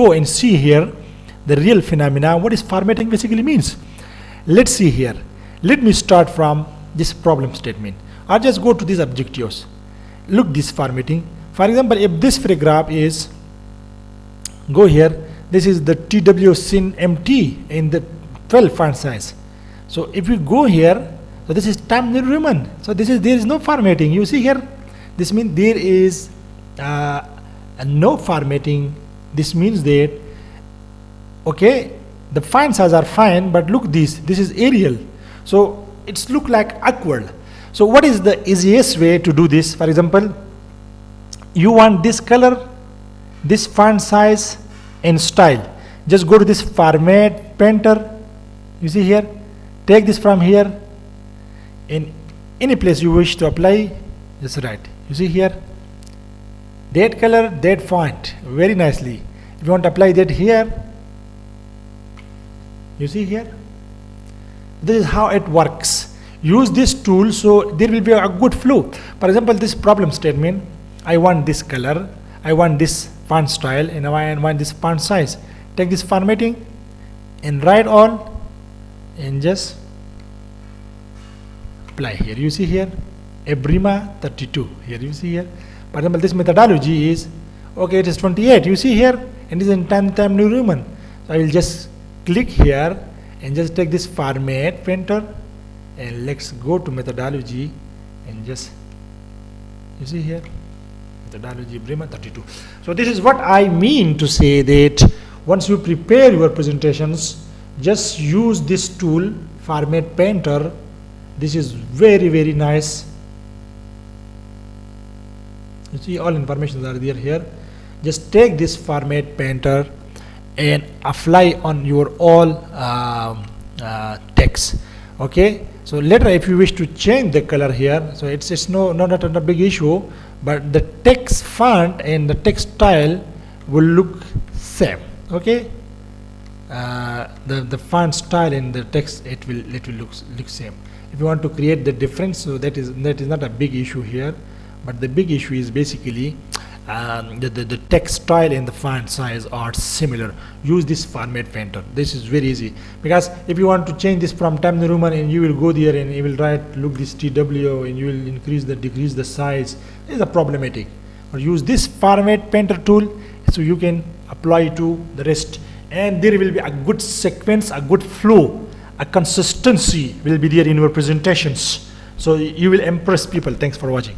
go and see here the real phenomena, what is formatting basically means. Let's see here. Let me start from this problem statement. I'll just go to these objectives. Look this formatting. For example, if this paragraph is, go here, this is the TW sin MT in the 12 font size. So if we go here, so this is Times New Roman. So there is no formatting. You see here, this means there is no formatting. This means that, okay, the font size are fine, but look this is Arial. So it's look like awkward. So what is the easiest way to do this? For example, you want this color, this font size and style. Just go to this format painter. You see here, take this from here. In any place you wish to apply, just write. You see here, that color, that font, very nicely. If you want to apply that here, you see here, this is how it works. Use this tool so there will be a good flow. For example, this problem statement, I want this color, I want this font style, and I want this font size. Take this formatting and write all and just apply here. You see here, Ebrima 32. Here you see here. For example, this methodology is, okay, it is 28. You see here, and this is in Times New Roman. So I will just click here and just take this format painter and let's go to methodology and just, you see here, methodology Bremer 32. So this is what I mean to say that once you prepare your presentations, just use this tool, format painter. This is very, very nice. You see all information are there here. Just take this format painter and apply on your all text. Okay, so later if you wish to change the color here, so it's not a big issue, but the text font and the text style will look same. Okay, the font style and the text, it will look same. If you want to create the difference, so that is not a big issue here, but the big issue is basically the text style and the font size are similar. Use this format painter. This is very easy, because if you want to change this from Times New Roman and you will go there and you will write, look this TW, and you will decrease the size, it is a problematic. Or use this format painter tool so you can apply to the rest, and there will be a good sequence, a good flow, a consistency will be there in your presentations. So you will impress people. Thanks for watching.